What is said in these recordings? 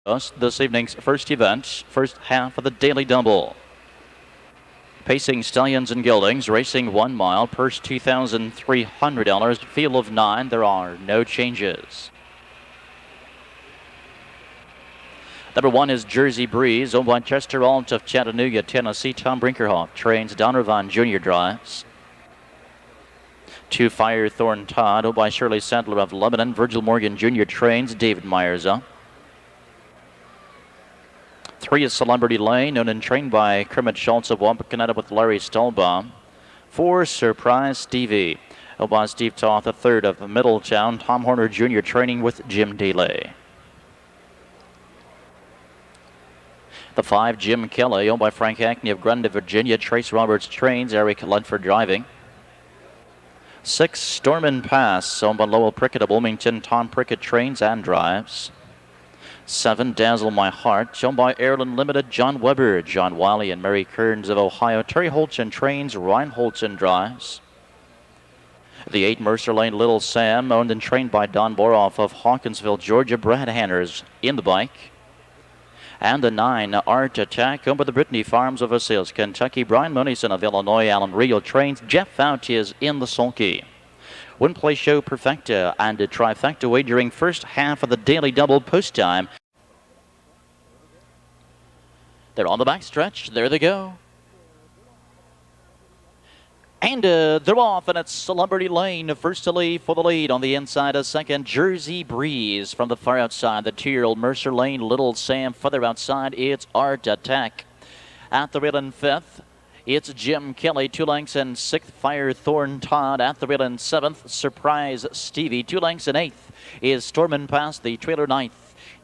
This evening's first event, first half of the daily double. Pacing Stallions and Geldings, racing 1 mile, purse $2,300, field of 9, there are no changes. Number 1 is Jersey Breeze, owned by Chester Alt of Chattanooga, Tennessee. Tom Brinkerhoff trains. Donovan Jr. drives. 2 FIRETHORN Todd, owned by Shirley Sadler of Lebanon. Virgil Morgan Jr. trains. David Myers up. 3 is Celebrity Lane, owned and trained by Kermit Schultz of Wapakoneta with Larry Stahlbaum. 4, Surprise Stevie, owned by Steve Toth III of Middletown. Tom Horner Jr. training with Jim Daly. The 5, Jim Kelly, owned by Frank Hackney of Grundy, Virginia. Trace Roberts trains. Eric Ledford driving. 6, Stormin Pass, owned by Lowell Prickett of Wilmington. Tom Prickett trains and drives. 7, Dazzle My Heart, owned by Airland Limited. John Weber, John Wiley, and Mary Kearns of Ohio. Terry Holtzen trains. Ryan Holtzen drives. The 8, Mercerlane Little Sam, owned and trained by Don Boroff of Hawkinsville, Georgia. Brad Hanners in the bike. And the 9, Art Attack, owned by the Brittany Farms of Versailles, Kentucky. Brian Munison of Illinois. Alan Real trains. Jeff FOUT is in the sulky. Win Play Show Perfecta and a trifecta wagering first half of the daily double post time. They're on the backstretch. There they go. And they're off, and it's Celebrity Lane first to leave for the lead. On the inside, a second, Jersey Breeze from the far outside. The 2-year-old Mercerlane Little Sam. Further outside, it's Art Attack. At the rail in 5th, it's Jim Kelly, 2 lengths, and 6th, FIRETHORN Todd. At the rail in 7th, Surprise Stevie. 2 lengths and 8th is Stormin Pass, the trailer 9th.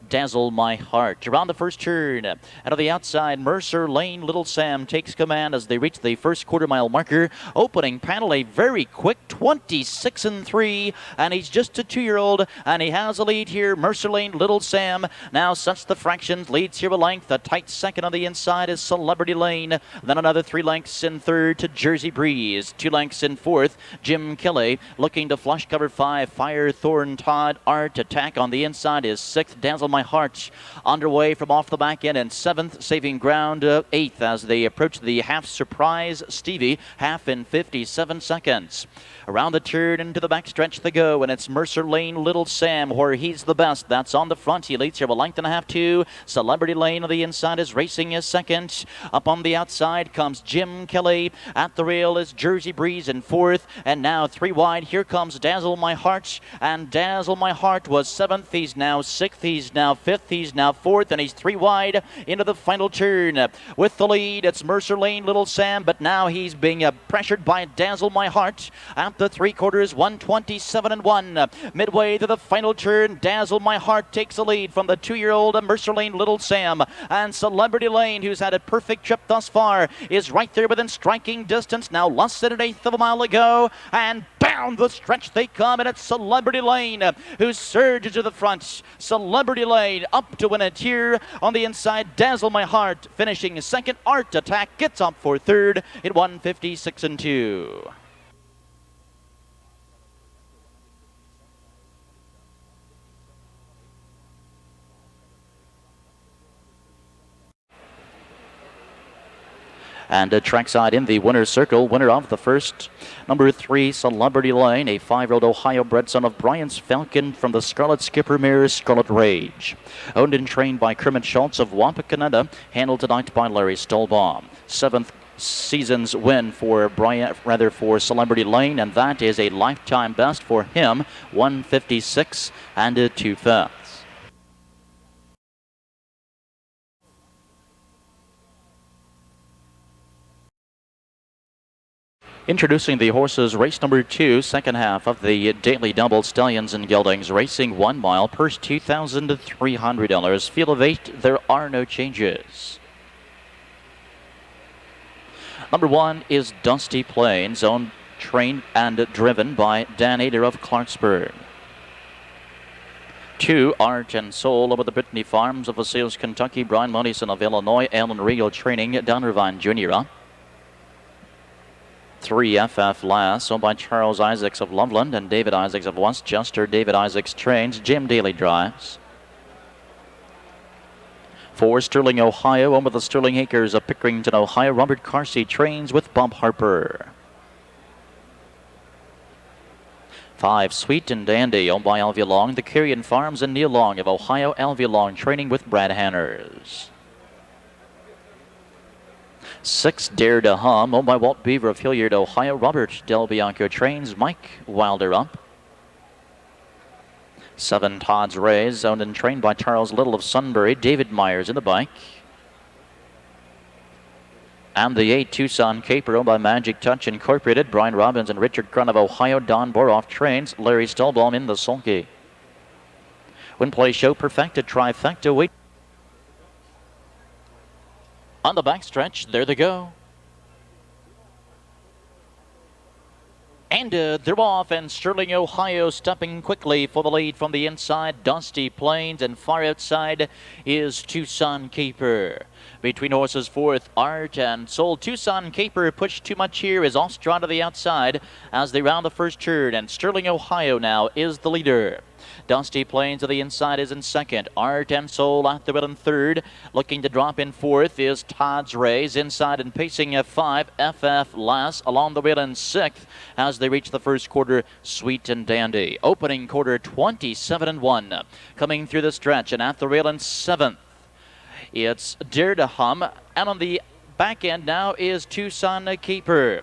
Dazzle My Heart. Around the first turn, out of the outside, Mercerlane Little Sam takes command as they reach the first quarter-mile marker. Opening panel, a very quick 26-3, and he's just a 2-year-old, and he has a lead here. Mercerlane Little Sam now sets the fractions, leads here a length. A tight second on the inside is Celebrity Lane. Then another 3 lengths in third to Jersey Breeze. 2 lengths in fourth, Jim Kelly looking to flush cover 5, FIRETHORN Todd. Art Attack on the inside is 6th, Dazzle My Heart underway from off the back end, and 7th, saving ground 8th as they approach the half. Surprise Stevie, half in 57 seconds. Around the turn into the backstretch they go, and it's Mercerlane Little Sam where he's the best. That's on the front. He leads here a length and a half to Celebrity Lane on the inside is racing his second. Up on the outside comes Jim Kelly. At the rail is Jersey Breeze in 4th, and now 3 wide. Here comes Dazzle My Heart, and Dazzle My Heart was 7th. He's now 6th. He's now 5th. He's now 4th, and he's 3 wide into the final turn. With the lead, it's Mercerlane Little Sam, but now he's being pressured by Dazzle My Heart. At the 3/4, 127-1. Midway to the final turn, Dazzle My Heart takes the lead from the 2-year-old Mercerlane Little Sam. And Celebrity Lane, who's had a perfect trip thus far, is right there within striking distance. Now less than 1/8 of a mile to go, and down the stretch they come, and it's Celebrity Lane who surges to the front. Celebrity Lane up to win it here. On the inside, Dazzle My Heart finishing second. Art Attack gets up for third at 156-2. And trackside in the winner's circle, winner of the first, number 3, Celebrity Lane, a 5-year-old Ohio-bred son of Brian's Falcon from the Scarlet Skipper mare Scarlet Rage. Owned and trained by Kermit Schultz of Wapakoneta, handled tonight by Larry Stahlbaum. 7th season's win for for Celebrity Lane, and that is a lifetime best for him, 156 2/5. Introducing the horses, race number 2, second half of the daily double. Stallions and Geldings, racing 1 mile, purse $2,300, field of 8, there are no changes. Number 1 is Dusty Plains, owned, trained, and driven by Dan ATER of Clarksburg. 2, Art and Soul, over the Brittany Farms of Versailles, Kentucky. Brian Munison of Illinois. Alan Real training. Donovan Jr. 3, FF Lass, owned by Charles Isaacs of Loveland and David Isaacs of Westchester. David Isaacs trains. Jim Daly drives. For Sterling, Ohio, over the Sterling Acres of Pickerington, Ohio, Robert Carsey trains with Bob Harper. 5, Sweet and Dandy, owned by Alvia Long, the Carey Farms and Neil Long of Ohio, Alvia Long training with Brad Hanners. 6, Dare to Hum, owned by Walt Beaver of Hilliard, Ohio, Robert Del Bianco trains Mike Wilder up. 7, Todd's Rays, owned and trained by Charles Little of Sunbury, David Myers in the bike. And the 8, Tucson Caper, owned by Magic Touch Incorporated, Brian Robbins and Richard Crun of Ohio, Don Boroff trains Larry Stolbaum in the sulky. Win play show perfected, trifecta, wait. On the backstretch, there they go. And they're off, and Sterling, Ohio stepping quickly for the lead from the inside. Dusty Plains, and far outside is Tucson Caper. Between horses, 4th, Art and Soul. Tucson Caper pushed too much here, is Ostra to the outside as they round the first turn, and Sterling, Ohio now is the leader. Dusty Plains to the inside is in 2nd. Art and Soul at the wheel in 3rd. Looking to drop in 4th is Todd's Rays. Inside and pacing F5, FF Lass along the wheel in 6th as they reach the first quarter. Sweet and Dandy. Opening quarter 27-1. Coming through the stretch and at the rail in 7th. It's Dare to Hum, and on the back end now is Tucson Caper.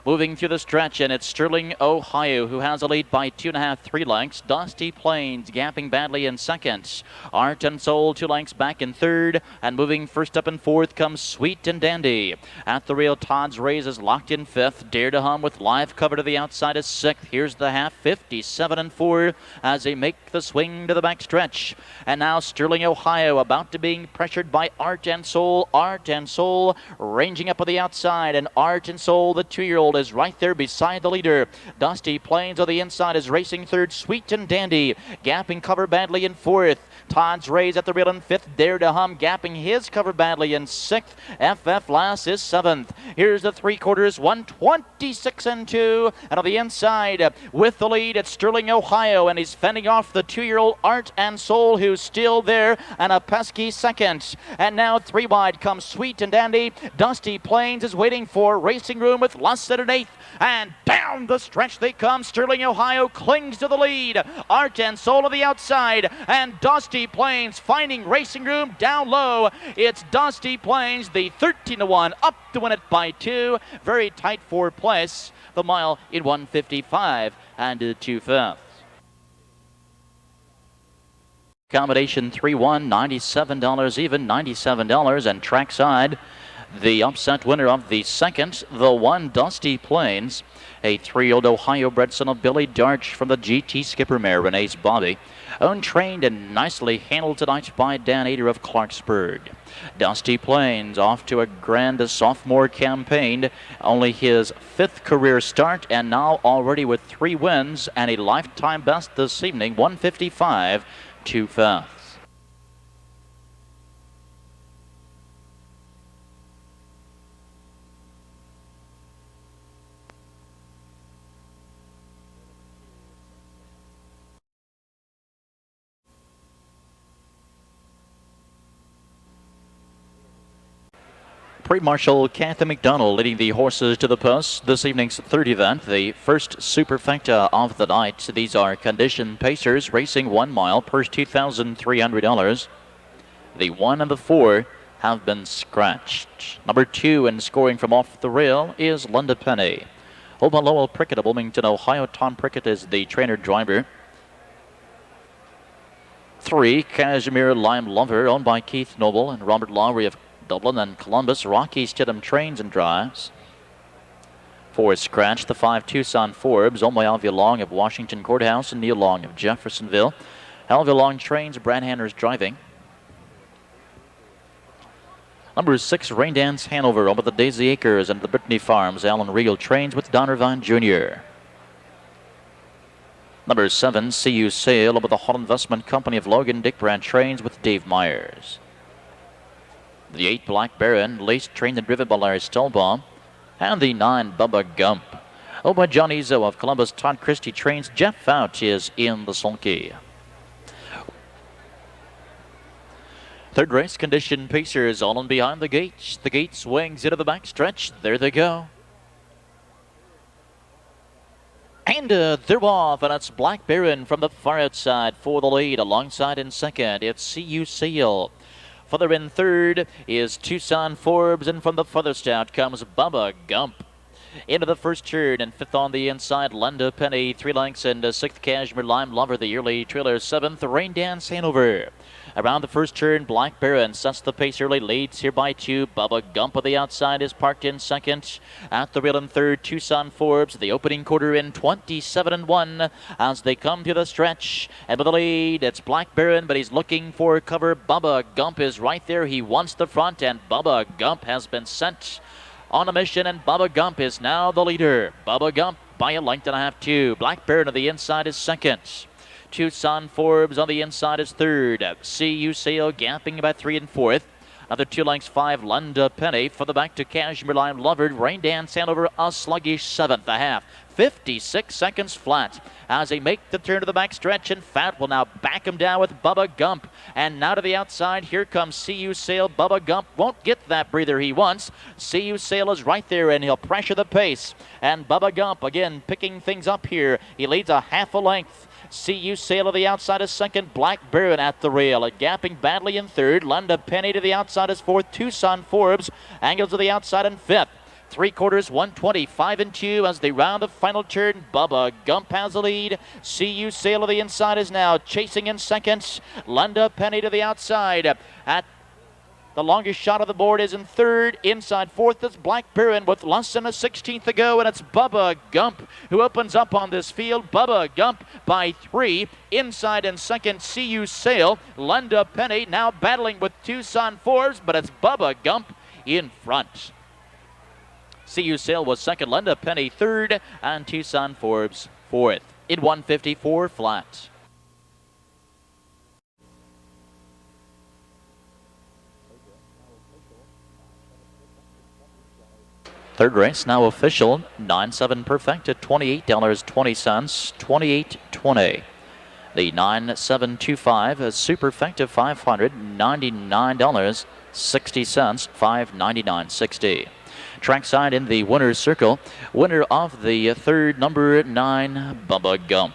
Moving through the stretch, and it's Sterling, Ohio, who has a lead by 2.5, 3 lengths. Dusty Plains gapping badly in 2nd. Art and Soul 2 lengths back in 3rd, and moving first up in 4th comes Sweet and Dandy. At the rail, Todd's Rays is locked in 5th. Dare to Hum with live cover to the outside is 6th. Here's the half, 57-4 as they make the swing to the back stretch. And now Sterling, Ohio, about to being pressured by Art and Soul. Art and Soul ranging up on the outside, and Art and Soul, the 2-year-old, is right there beside the leader. Dusty Plains on the inside is racing 3rd. Sweet and Dandy gapping cover badly in 4th. Todd's Rays at the rail in 5th. Dare to Hum gapping his cover badly in 6th. FF Lass is 7th. Here's the 3 quarters, 126-2. And on the inside with the lead, it's Sterling, Ohio, and he's fending off the 2-year-old Art and Soul, who's still there, and a pesky 2nd. And now 3 wide comes Sweet and Dandy. Dusty Plains is waiting for racing room with less than an 8th, and down the stretch they come. Sterling, Ohio clings to the lead. Art and Soul on the outside, and Dusty Plains finding racing room down low. It's Dusty Plains, the 13-1, up to win it by 2. Very tight for place. The mile in 155 and 2/5. Combination 3-1, $97 even, $97, and trackside. The upset winner of the 2nd, the 1, Dusty Plains, a 3-year-old Ohio bred son of Billy Darch from the GT Skipper mare Renee's Bobby, owned, trained, and nicely handled tonight by Dan ATER of Clarksburg. Dusty Plains off to a grand sophomore campaign, only his 5th career start, and now already with 3 wins and a lifetime best this evening, 155 2/5. Pre-Marshal Kathy McDonald leading the horses to the post. This evening's 3rd event, the first superfecta of the night. These are condition pacers racing 1 mile, purse $2,300. The 1 and the 4 have been scratched. Number 2 and scoring from off the rail is Linda Penny. Oba Lowell Prickett of Wilmington, Ohio. Tom Prickett is the trainer driver. 3, CASIMIR Lime Lover, owned by Keith Noble and Robert Lowry of Dublin and Columbus. Rocky Stidham trains and drives. 4, scratch, the 5, Tucson Forbes, owned by Alvia Long of Washington Courthouse and Neil Long of Jeffersonville. Alvia Long trains, Brad Hanners driving. Number 6, Raindance Hanover, owned by the Daisy Acres and the Brittany Farms. Alan Regal trains with Don Irvine Jr. Number 7, CU Sail, owned by the Hall Investment Company of Logan. Dick Brand trains with Dave Myers. The 8, Black Baron, laced, trained, and driven by Larry Stolbaum. And the 9, Bubba Gump, owned by John Izzo of Columbus. Todd Christie trains. Jeff FOUT is in the sulky. Third race condition pacers all in behind the gate. The gate swings into the backstretch. There they go. And they're off, and it's Black Baron from the far outside for the lead. Alongside in second, it's CU Sail. Further in third is TUCSON Forbes, and from the furthest out comes BUBBA GUMP. Into the first turn, and fifth on the inside, LENDA Penny, 3 lengths, and sixth, CASIMIR Lime Lover, the early trailer, seventh, RAINDANCE Hanover. Around the first turn, Black Baron sets the pace early, leads here by 2. BUBBA GUMP on the outside is parked in second. At the rail in third, TUCSON Forbes, the opening quarter in 27-1 as they come to the stretch. And with the lead, it's Black Baron, but he's looking for cover. BUBBA GUMP is right there. He wants the front, and BUBBA GUMP has been sent on a mission, and BUBBA GUMP is now the leader. BUBBA GUMP by a length and a half, 2. Black Baron on the inside is second. TUCSON Forbes on the inside is third. CU Sail gapping about 3 and 4th. Another 2 lengths, 5, LENDA Penny. For the back to CASIMIR Lime Lover. RAINDANCE Hanover, a sluggish 7th, a half. 56 seconds flat as they make the turn to the back stretch, and FOUT will now back him down with BUBBA GUMP. And now to the outside, here comes CU Sail. BUBBA GUMP won't get that breather he wants. CU Sail is right there, and he'll pressure the pace. And BUBBA GUMP again picking things up here. He leads a half a length. CU Sail to the outside is second. Black Baron at the rail, gapping badly in third. LENDA Penny to the outside is fourth. TUCSON Forbes angles to the outside in fifth. 3/4, 120, 5 and 2 as they round the final turn. BUBBA GUMP has the lead. CU Sail to the inside is now chasing in second. LENDA Penny to the outside. At the longest shot of the board is in third. Inside fourth is Black Baron with less than a 16th to go, and it's BUBBA GUMP who opens up on this field. BUBBA GUMP by 3. Inside in second, CU Sail. LENDA Penny now battling with TUCSON Forbes, but it's BUBBA GUMP in front. CU Sail was second, LENDA Penny third, and TUCSON Forbes fourth. In 154 flat. Third race now official. 9-7 perfect at $28.20, 28.20. The 9-7-25 is superfect at $599.60, 599.60. Trackside in the winner's circle, winner of the third, number 9, BUBBA GUMP.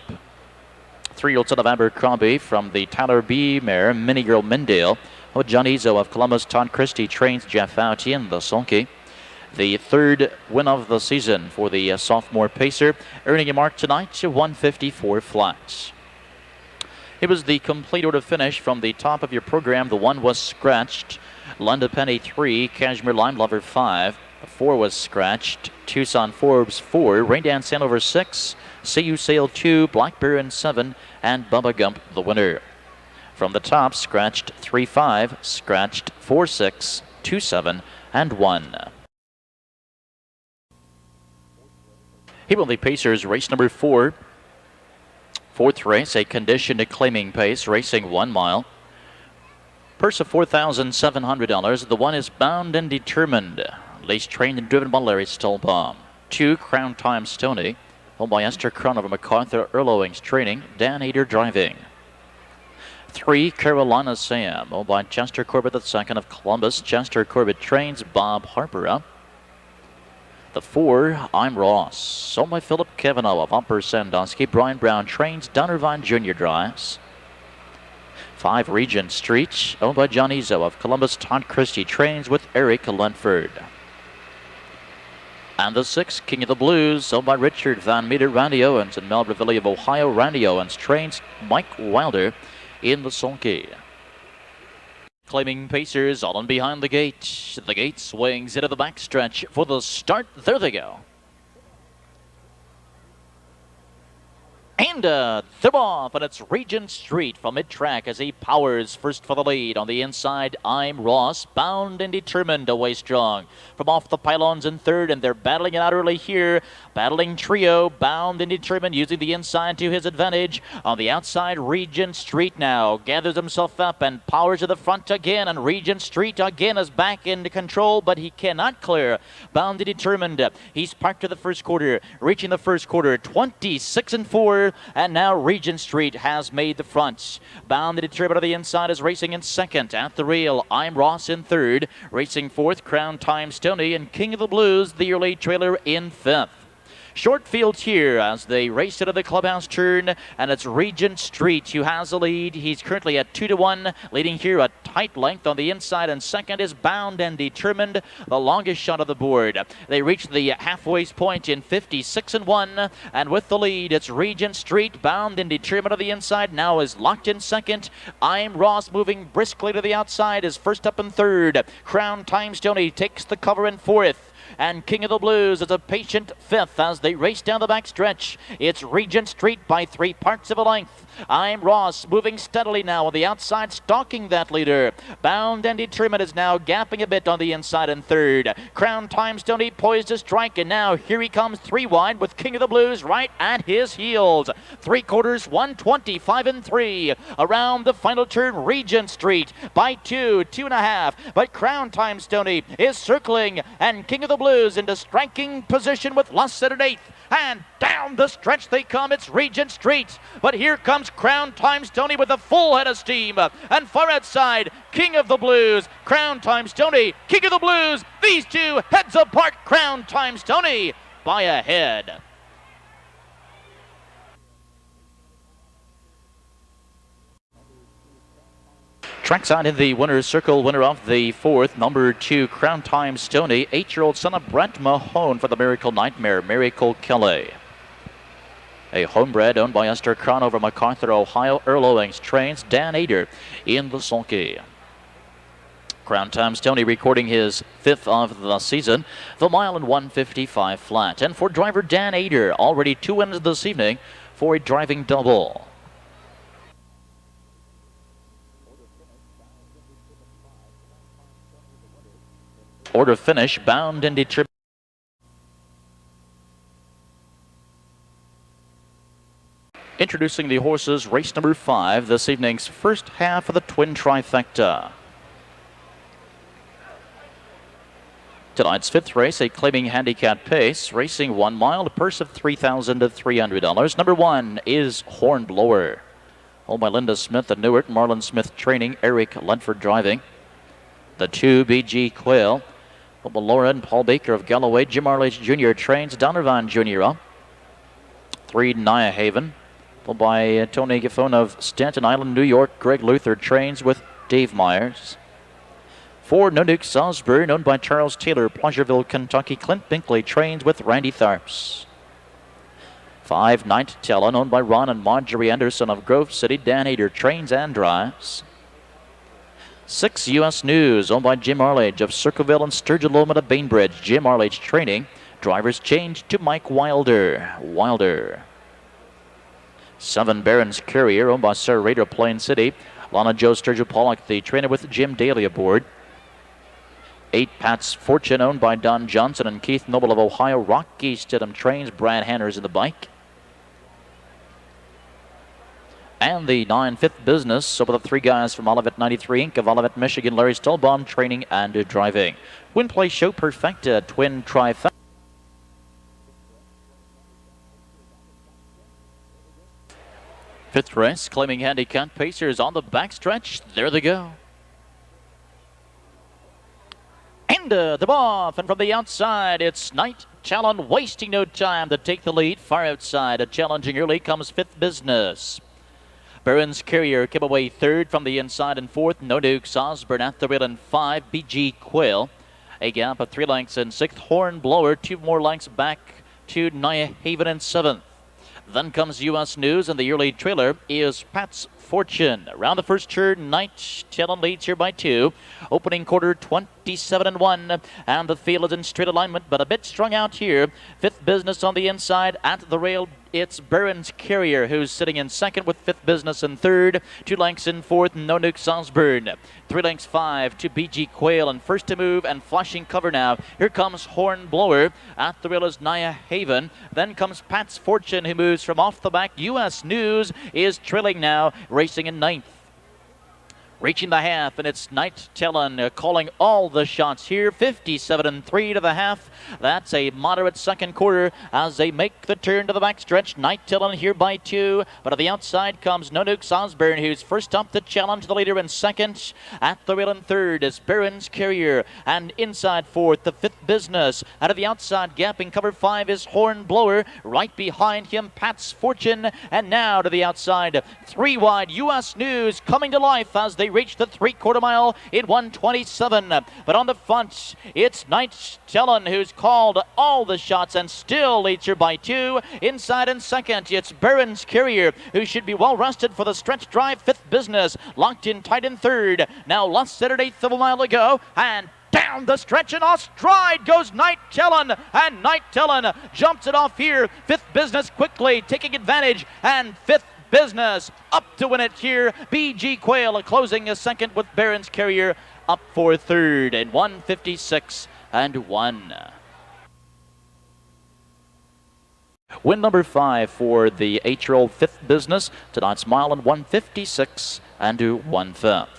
3-year-old son of Abercrombie from the Tyler B mare, Mini Girl Mindale. John Izzo of Columbus, Todd Christie trains Jeff Out in the sulky. The third win of the season for the sophomore pacer, earning a mark tonight to 154 flat. It was the complete order finish from the top of your program. The 1 was scratched. LENDA Penny 3, CASIMIR Lime Lover 5. 4 was scratched. TUCSON Forbes 4, RAINDANCE Hanover 6, CU Sail 2, Black Baron 7, and BUBBA GUMP the winner. From the top, scratched 3-5, scratched 4-6, 2-7, and 1. Here on the Pacers, race number 4. Fourth race, a conditioned claiming pace, racing 1 mile. Purse of $4,700. The 1 is Bound and Determined. Race trained and driven by Larry Stolbaum. 2, Crown Time Stony, owned by Esther Cronover MacArthur Erlowings training, Dan ATER driving. 3, Carolina Sam, owned by Chester Corbett II of Columbus. Chester Corbett trains Bob Harper. The 4, I'm Ross, owned by Philip Kavanaugh of Upper Sandusky. Brian Brown trains Donnervine Jr. drives. 5, Regent Street, owned by John Izzo of Columbus. Todd Christie trains with Eric LEDFORD. And the 6, King of the Blues, owned by Richard Van Meter. Randy Owens in Melville of Ohio. Randy Owens trains Mike Wilder in the sulky. Claiming pacers all in behind the gate. The gate swings into the backstretch for the start. There they go. And they're off, and it's Regent Street from mid-track as he powers first for the lead. On the inside, I'm Ross, Bound and Determined, away strong. From off the pylons in third, and they're battling it out early here. Battling trio, Bound and Determined, using the inside to his advantage. On the outside, Regent Street now gathers himself up and powers to the front again. And Regent Street again is back into control, but he cannot clear. Bound and Determined, he's parked to the first quarter, reaching the first quarter, 26 and 4. and now Regent Street has made the front. Bound and Determined on the inside is racing in second. At the rail, I'm Ross in third. Racing fourth, Crown Time Stony, and King of the Blues, the early trailer, in fifth. Short field here as they race into the clubhouse turn, and it's Regent Street who has the lead. He's currently at 2-1, leading here a tight length on the inside, and second is Bound and Determined, the longest shot of the board. They reach the halfway point in 56-1, and with the lead, it's Regent Street. Bound and Determined on the inside now is locked in second. I'm Ross moving briskly to the outside is first up in third. Crown Time Stony takes the cover in fourth. And King of the Blues is a patient fifth as they race down the backstretch. It's Regent Street by 3 parts of a length. I'm Ross moving steadily now on the outside, stalking that leader. Bound and Determined is now gapping a bit on the inside in third. Crown Time Stony poised to strike, and now here he comes 3 wide with King of the Blues right at his heels. 3/4, 125-3. Around the final turn, Regent Street by 2.5. But Crown Time Stony is circling, and King of the Blues into striking position with less than an eighth. And down the stretch they come. It's Regent Street. But here comes Crown Time Stony with a full head of steam. And far outside, King of the Blues, Crown Time Stony, King of the Blues. These two heads apart. Crown Time Stony by a head. Trackside in the winner's circle, winner of the fourth, number 2, Crown Time Stony, 8-year-old son of Brent Mahone for the Miracle Nightmare, Miracle Kelly. A homebred owned by Esther Crown over MacArthur, Ohio. Earl Owings trains Dan ATER in the sulky. Crown Time Stony recording his 5th of the season, the mile in 1:55 flat. And for driver Dan ATER, already 2 wins this evening for a driving double. Order finish, Bound and Determined. Introducing the horses, race number 5, this evening's first half of the twin trifecta. Tonight's 5th race, a claiming handicap pace, racing 1 mile, a purse of $3,300. Number 1 is Hornblower. Owned by Linda Smith at Newark, Marlon Smith training, Eric LEDFORD driving. The 2, BG Quail. Laura and Paul Baker of Galloway. Jim Arledge Jr. trains Donovan Jr. 3, Nia Haven. Followed by Tony Gaffone of Staten Island, New York. Greg Luther trains with Dave Myers. 4, Nonuk Osborne, owned by Charles Taylor, Pleasureville, Kentucky. Clint Binkley trains with Randy Tharps. 5, Night Talon, owned by Ron and Marjorie Anderson of Grove City. Dan ATER trains and drives. 6, U.S. News, owned by Jim Arledge of Circleville and Sturgeon Loma to Bainbridge. Jim Arledge training. Drivers change to Mike Wilder. 7, Barron's Carrier, owned by Sarah Rader, Plain City. Lana Joe Sturgill Pollock, the trainer, with Jim Daly aboard. 8, Pat's Fortune, owned by Don Johnson and Keith Noble of Ohio. Rocky Stidham trains. Brad Hanners in the bike. And the 9, Fifth Business, so with the 3 guys from Olivet 93 Inc. of Olivet, Michigan. Larry Stolbaum training and driving. Win Play Show Perfecta, twin trifecta. Fifth race, claiming handicap pacers on the backstretch. There they go. And they're off, and from the outside, it's Night Talon, wasting no time to take the lead. Far outside, challenging early comes Fifth Business. Barron's Carrier came away 3rd from the inside, and 4th, Nonuk Osborne at the rail in 5, BG Quail. A gap of 3 lengths in 6th, Hornblower, 2 more lengths back to Nia Haven in 7th. Then comes U.S. News, and the early trailer is Pat's Fortune. Around the first turn, Night Talon leads here by 2. Opening quarter, 27-1, and the field is in straight alignment, but a bit strung out here. Fifth Business on the inside at the rail. It's Barron's Carrier who's sitting in second with Fifth Business in third. 2 lengths in fourth, Nonuk Osborne. 3 lengths 5 to BG Quail, and first to move and flashing cover now. Here comes Hornblower. At the rail is Nia Haven. Then comes Pat's Fortune, who moves from off the back. U.S. News is trailing now, racing in 9th. Reaching the half, and it's Knight Talon calling all the shots here. 57-3 to the half. That's a moderate second quarter as they make the turn to the backstretch. Knight Talon here by 2, but on the outside comes No Nukes Osborne, who's first up to challenge the leader in second. At the rail in third is Barron's Carrier, and inside fourth, the fifth Business. Out of the outside gap in cover 5 is Hornblower. Right behind him, Pat's Fortune, and now to the outside, 3 wide, U.S. News coming to life as they reach the 3/4 mile in 1:27. But on the front, it's Knight Talon who's called all the shots and still leads her by 2. Inside in second, it's Barron's Carrier, who should be well rested for the stretch drive. Fifth Business locked in tight in third. Now less than an eighth of a mile to go, and down the stretch and off stride goes Knight Talon, and Knight Talon jumps it off here. Fifth Business quickly taking advantage, and fifth Business up to win it here. BG Quail closing a second with Barron's Carrier up for third in 1:56.1. Win number 5 for the 8-year-old Fifth Business. Tonight's mile in 1:56 and 1/5.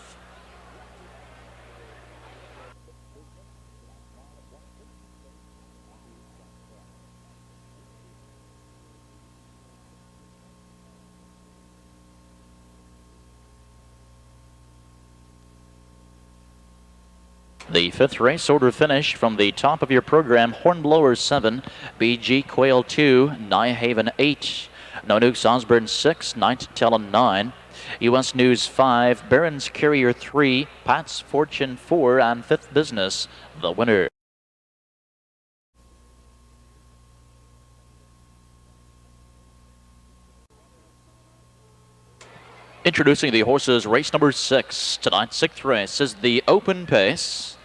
The fifth race order finish from the top of your program: Hornblower 7, BG Quail 2, Nyhaven 8, No Nukes Osborne 6, Knight Talon 9, U.S. News 5, Barron's Carrier 3, Pat's Fortune 4, and Fifth Business the winner. Introducing the horses, race number 6. Tonight's 6th race is the open pace.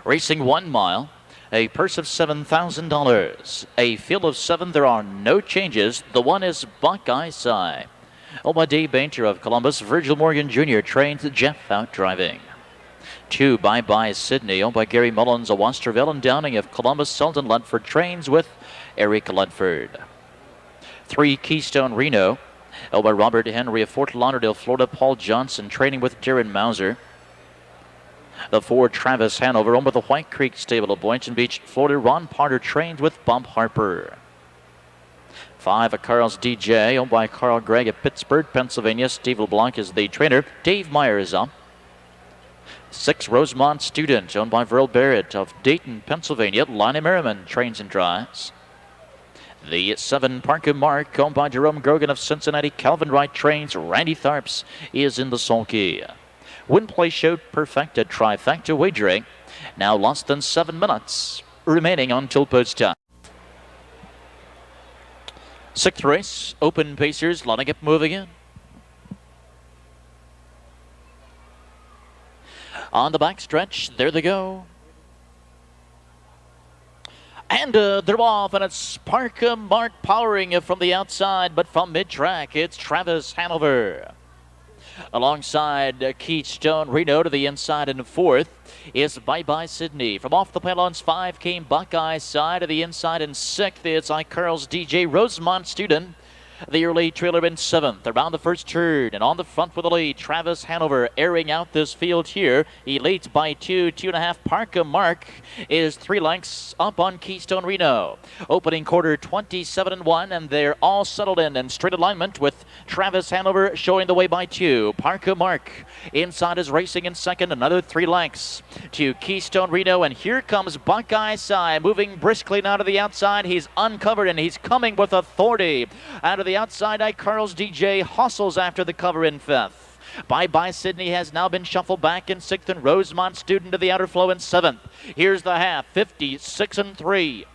Racing 1 mile, a purse of $7,000. A field of 7, there are no changes. The one is Buckeye. Owned by Dave Bainter of Columbus. Virgil Morgan Jr. trains Jeff FOUT driving. 2, Bye Sydney, owned by Gary Mullins of Westerville, and Downing of Columbus. Selden Ledford trains with Eric Ledford. 3, Keystone Reno, owned by Robert Henry of Fort Lauderdale, Florida. Paul Johnson training with Darren Mauser. The 4, Travis Hanover, owned by the White Creek Stable of Boynton Beach, Florida. Ron Parter trains with Bob Harper. 5, Carl's DJ, owned by Carl Gregg of Pittsburgh, Pennsylvania. Steve LeBlanc is the trainer. Dave Meyer is up. 6, Rosemont Student, owned by Verl Barrett of Dayton, Pennsylvania. Lonnie Merriman trains and drives. The 7, Parker Mark, owned by Jerome Grogan of Cincinnati. Calvin Wright trains. Randy Tharps is in the sulky. Win play showed perfected trifecta wagering. Now less than 7 minutes remaining until post time. 6th race, open pacers, letting it move again. On the backstretch, there they go. And they're off, and it's Parker Mark powering from the outside, but from mid-track, it's Travis Hanover. Alongside Keystone Reno to the inside in 4th is Bye Sydney. From off the pylons 5 came Buckeye side to the inside in 6th. It's iCarl's DJ Rosemont Student. The early trailer in 7th. Around the first turn and on the front with the lead, Travis Hanover airing out this field here. He leads by 2.5. Parker Mark is 3 lengths up on Keystone Reno. Opening quarter 27-1, and they're all settled in straight alignment with Travis Hanover showing the way by 2. Parker Mark inside is racing in second, another 3 lengths to Keystone Reno, and here comes Buckeye side moving briskly now to the outside. He's uncovered and he's coming with authority. Out of the outside, iCarl's DJ hustles after the cover in 5th. Bye Sydney has now been shuffled back in 6th, and Rosemont Student to the outer flow in 7th. Here's the half, 56-3.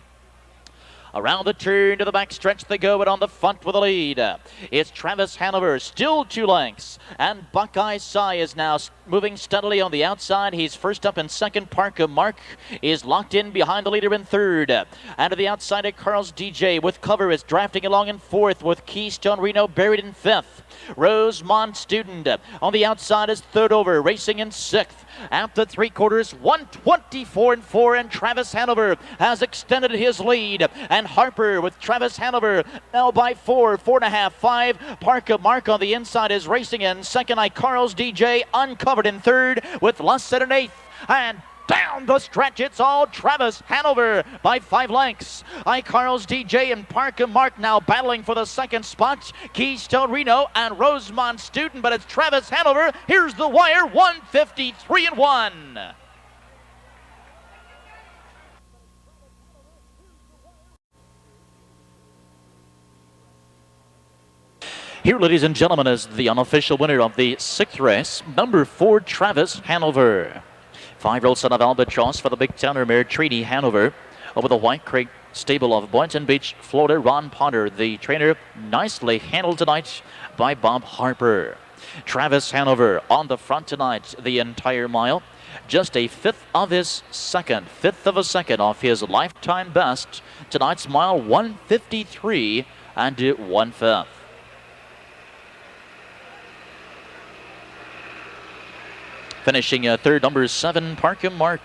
Around the turn to the back stretch they go, and on the front with the lead, it's Travis Hanover, still 2 lengths, and Buckeye is now moving steadily on the outside. He's first up in second. Parker Mark is locked in behind the leader in third. And to the outside of Carl's DJ with cover is drafting along in 4th, with Keystone Reno buried in 5th. Rosemont Student on the outside is third over, racing in 6th. At the 3/4, 124-4, and Travis Hanover has extended his lead. And Harper with Travis Hanover now by 4.5, 5. Parker Mark on the inside is racing in second. iCarl's DJ uncovered. uncovered in third with less than an eighth. And down the stretch, it's all Travis Hanover by 5 lengths. iCarl's DJ and Parker Mark now battling for the second spot. Keystone, Reno, and Rosemont Student, but it's Travis Hanover. Here's the wire, 153-1. Here, ladies and gentlemen, is the unofficial winner of the 6th race, number 4, Travis Hanover. 5-year-old son of Albatross for the big towner mare Treaty Hanover over the White Creek stable of Boynton Beach, Florida. Ron Potter, the trainer, nicely handled tonight by Bob Harper. Travis Hanover on the front tonight the entire mile. Just a fifth of a second off his lifetime best. Tonight's mile, 153 and 1/5. Finishing third, number 7, Parker Mark.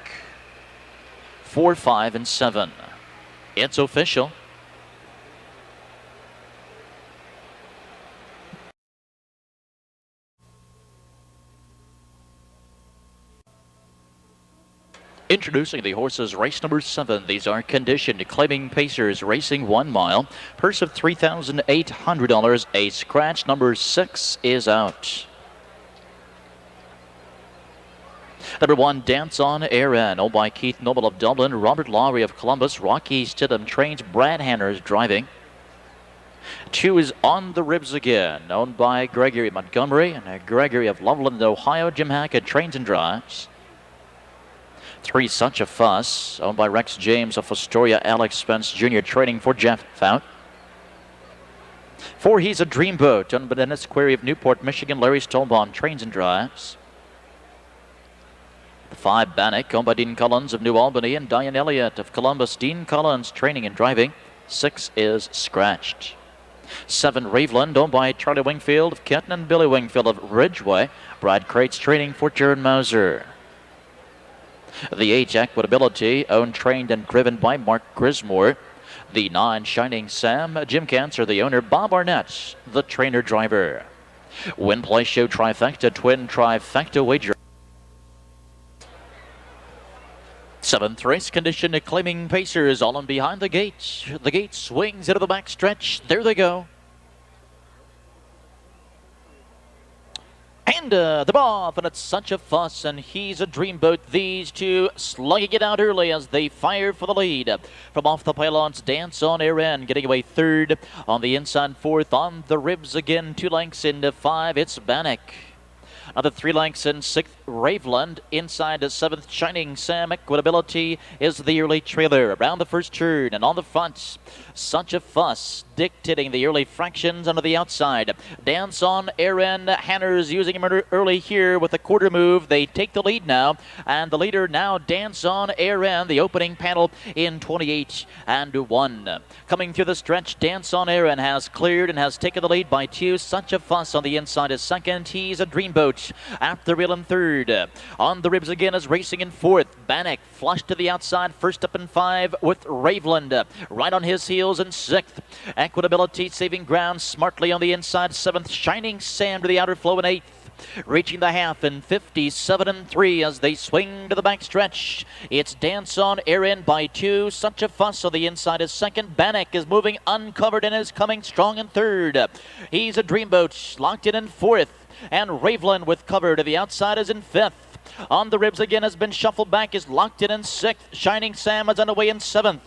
4, 5, and 7. It's official. Introducing the horses, race number 7. These are conditioned, claiming pacers, racing 1 mile. Purse of $3,800. A scratch. Number 6 is out. Number 1, Dance on Aaron, owned by Keith Noble of Dublin, Robert Lowry of Columbus, Rocky Stidham trains, Brad Hanners driving. 2 is On the Ribs Again, owned by Gregory Montgomery and Gregory of Loveland, Ohio, Jim Hackett trains and drives. 3, Such a Fuss, owned by Rex James of Astoria, Alex Spence Jr. training for Jeff Fout. 4, He's a Dreamboat, owned by Dennis Query of Newport, Michigan, Larry Stolbaum trains and drives. 5, Bannock, owned by Dean Collins of New Albany and Diane Elliott of Columbus. Dean Collins training and driving. 6 is scratched. 7, Raveland, owned by Charlie Wingfield of Kenton and Billy Wingfield of Ridgeway. Brad Crates training for Jared Mauser. The 8, Equitability, owned, trained, and driven by Mark Grismore. The 9, Shining Sam, Jim Cancer, the owner, Bob Arnett, the trainer driver. Win, Play, Show, Trifecta, Twin Trifecta wager. 7th race, condition, claiming pacers, all in behind the gate. The gate swings into the back stretch. There they go. And they're off, and it's Such a Fuss, and He's a Dreamboat. These two slugging it out early as they fire for the lead. From off the pylons, Dance on Aaron getting away third. On the inside, 4th, On the Ribs Again, 2 lengths into 5. It's Bannock. Another 3 lengths in 6th, Raveland. Inside the 7th, Shining Sam. Equitability is the early trailer. Around the first turn and on the front, Such a Fuss dictating the early fractions under the outside. Dance on Aaron. Hanners using him early here with a quarter move. They take the lead now, and the leader now, Dance on Aaron, the opening panel in 28 and 1. Coming through the stretch, Dance on Aaron has cleared and has taken the lead by 2. Such a Fuss on the inside is second. He's a Dreamboat after the rail in third. On the Ribs Again is racing in 4th. Bannock flush to the outside, first up in 5 with Raveland. Right on his heels in 6th. Equitability saving ground smartly on the inside, 7th. Shining Sam to the outer flow in 8th. Reaching the half in 57 and 3 as they swing to the back stretch. It's Dance on Aaron by 2. Such a Fuss on the inside is second. Bannock is moving uncovered and is coming strong in third. He's a Dreamboat locked in 4th. And Raveland with cover to the outside is in 5th. On the Ribs Again has been shuffled back, is locked in 6th. Shining Sam is underway in 7th.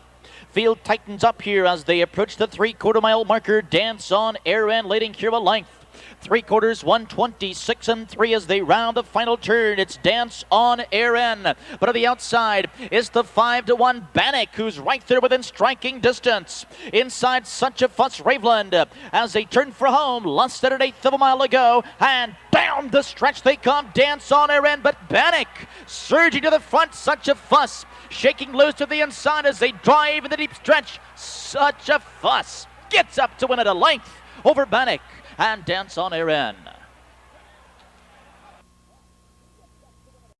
Field tightens up here as they approach the 3/4 mile marker. Dance on Aaron leading here a length. 3/4, 126 and 3 as they round the final turn. It's Dance on Aaron. But on the outside is the 5-1 Bannock, who's right there within striking distance. Inside, Such a Fuss, Raveland as they turn for home. Less than an 1/8 of a mile to go. And down the stretch they come. Dance on Aaron, but Bannock surging to the front. Such a Fuss shaking loose to the inside as they drive in the deep stretch. Such a Fuss gets up to win at a length over Bannock and Dance on Aaron.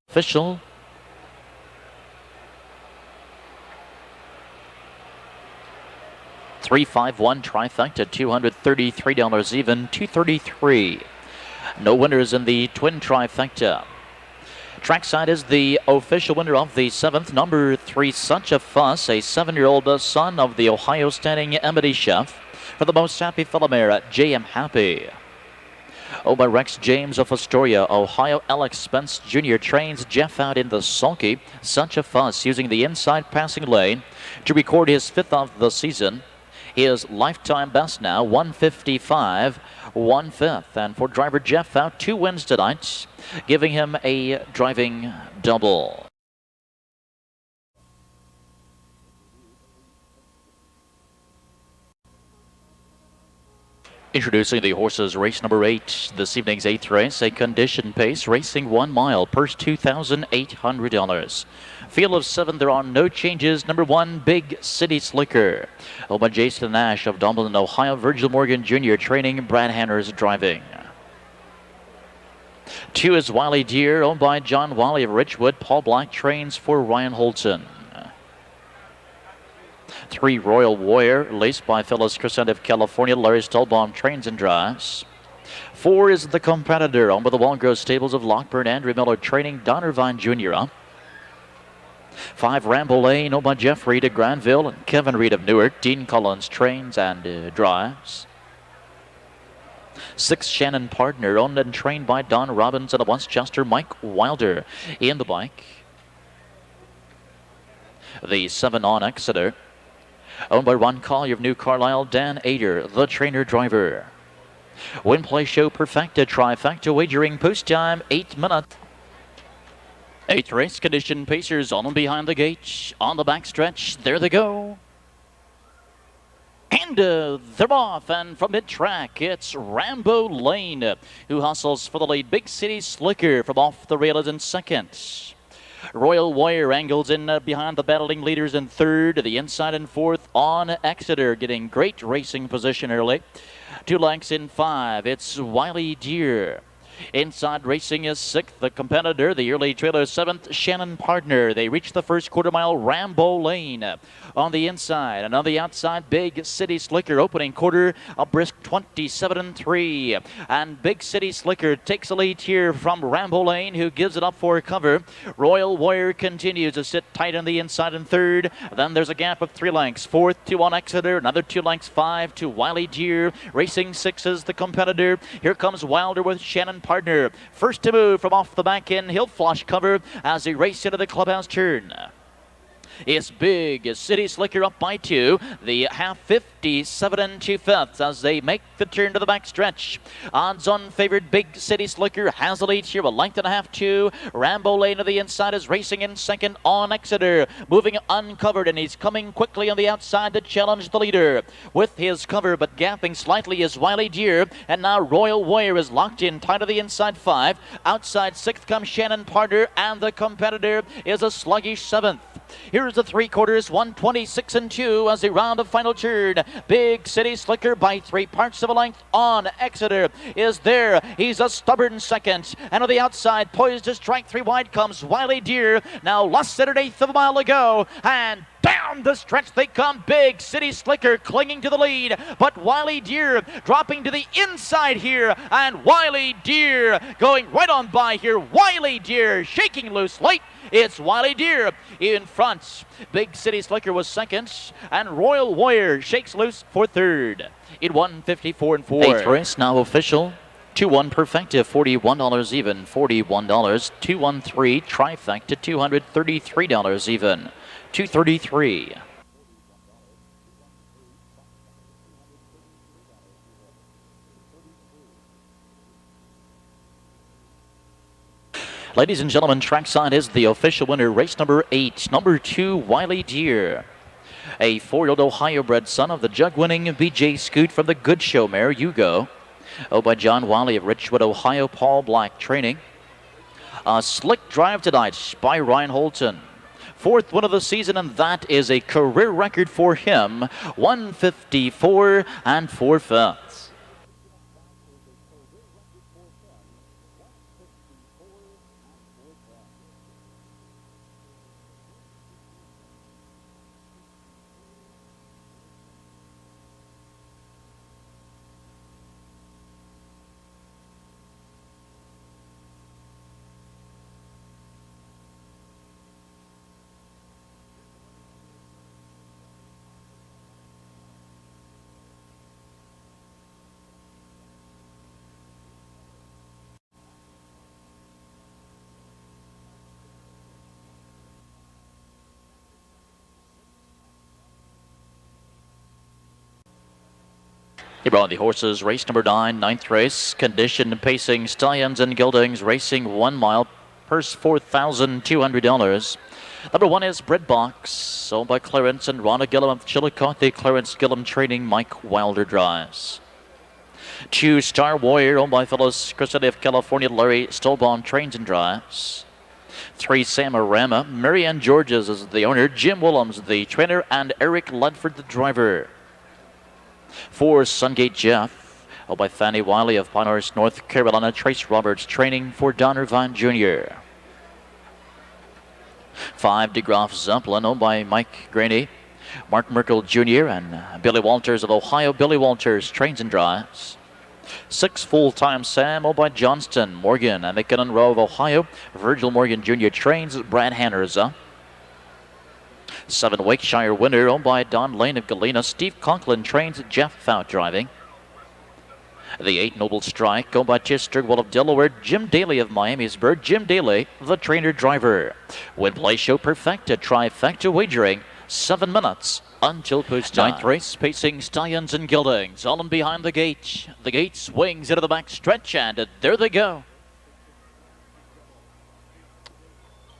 Official. $351 trifecta, $233 even, $233. No winners in the twin trifecta. Trackside is the official winner of the 7th, number 3, Such a Fuss, a 7-year-old son of the Ohio standing Emity Chef. For the most happy fellow mare, J.M. Happy. By Rex James of Astoria, Ohio. Alex Spence Jr. trains Jeff out in the sulky. Such a Fuss using the inside passing lane to record his 5th of the season. His lifetime best now, 155, 1/5. And for driver Jeff out, 2 wins tonight, giving him a driving double. Introducing the horses, race number 8, this evening's 8th race, a condition pace, racing 1 mile, purse $2,800. Field of 7, there are no changes. Number 1, Big City Slicker, owned by Jason Nash of Dublin, Ohio. Virgil Morgan Jr. training, Brad Hanners driving. 2 is Wiley Deer, owned by John Wiley of Richwood. Paul Black trains for Ryan Holton. 3, Royal Warrior, laced by Phyllis Crescent of California. Larry Stolbaum trains and drives. 4 is The Competitor, owned by the Walgrove Stables of Lockburn. Andrew Miller training, Don Irvine Jr. 5, Ramble Lane, owned by Jeff Reed of Granville and Kevin Reed of Newark. Dean Collins trains and drives. 6, Shannon Partner, owned and trained by Don Robinson of Westchester. Mike Wilder in the bike. The 7, On Exeter, owned by Ron Collier of New Carlisle. Dan ATER, the trainer driver. Win Play Show Perfecta Trifecta wagering post time 8 minutes. 8th race, condition pacers on and behind the gate. On the backstretch, there they go. And they're off, and from mid-track, it's Rambo Lane, who hustles for the lead. Big City Slicker from off the rail is in 2nd. Royal Warrior angles in behind the battling leaders in 3rd. The inside in 4th, On Exeter getting great racing position early. 2 lengths in 5. It's Wiley Deer. Inside racing is 6th, The Competitor. The early trailer 7th, Shannon Partner. They reach the first quarter mile, Rambo Lane on the inside. And on the outside, Big City Slicker opening quarter, a brisk 27-3. And Big City Slicker takes the lead here from Rambo Lane, who gives it up for cover. Royal Warrior continues to sit tight on the inside in 3rd. Then there's a gap of 3 lengths. 4th to On Exeter, another 2 lengths. 5 to Wiley Deer. Racing 6 is The Competitor. Here comes Wilder with Shannon Partner. First to move from off the back end. He'll flush cover as he races into the clubhouse turn. It's Big City Slicker up by 2. The half 57 2/5 as they make the turn to the back stretch. Odds on favored Big City Slicker has the lead here, a length and a half. 2. Rambo Lane to the inside is racing in 2nd. On Exeter moving uncovered, and he's coming quickly on the outside to challenge the leader. With his cover but gapping slightly is Wiley Deer, and now Royal Warrior is locked in tight to the inside 5. Outside 6th comes Shannon Partner, and The Competitor is a sluggish 7th. Here's the 3/4, 126-2 as they round the final turn. Big City Slicker by 3 parts of a length. On Exeter is there. He's a stubborn 2nd. And on the outside, poised to strike 3 wide, comes Wiley Deer. Now less than 1/8 of a mile to go. And down the stretch they come. Big City Slicker clinging to the lead, but Wiley Deer dropping to the inside here, and Wiley Deer going right on by here. Wiley Deer shaking loose late. It's Wiley Deer in front. Big City Slicker was 2nd, and Royal Warrior shakes loose for 3rd in 154-4. 8th race now official. 2-1 Perfecta, $41 even, $41. 2-1-3 Trifecta, $233 even, $233. Ladies and gentlemen, trackside is the official winner. Race number 8, number 2, Wiley Deer. A 4-year-old Ohio-bred son of the jug-winning B.J. Scoot from the Good Show mare, Hugo. By John Wiley of Richwood, Ohio. Paul Black training. A slick drive tonight by Ryan Holton. 4th win of the season, and that is a career record for him. 154 4/5. He brought the horses race number 9, ninth race, condition pacing stallions and geldings, racing 1 mile, purse $4,200. Number 1 is Bread Box, owned by Clarence and Rhonda Gillum of Chillicothe. The Clarence Gillum Training, Mike Wilder drives. 2 Star Warrior, owned by Phyllis Christie of California. Larry Stolbaum trains and drives. 3 SAM-A-RAMA, Marianne Georges is the owner, Jim Willems the trainer, and Eric Ledford the driver. 4 Sungate Jeff, owned by Fannie Wiley of Pinehurst, North Carolina. Trace Roberts training for Don Irvine Jr. 5 DeGraff Zeppelin, owned by Mike Graney, Mark Merkel Jr. and Billy Walters of Ohio. Billy Walters trains and drives. 6 Full-Time Sam, owned by Johnston Morgan and McKinnon Row of Ohio. Virgil Morgan Jr. trains. Brad Hannerza. 7 Wakeshire Winner, owned by Don Lane of Galena. Steve Conklin trains. Jeff FOUT driving. The 8 Noble Strike, owned by Tis Sturgwell of Delaware. Jim Daly of Miamisburg. Jim Daly, the trainer driver. Win Play Show Perfecta Trifecta wagering 7 minutes until post time. 9th race, pacing stallions and geldings, all in behind the gate. The gate swings into the back stretch, and there they go.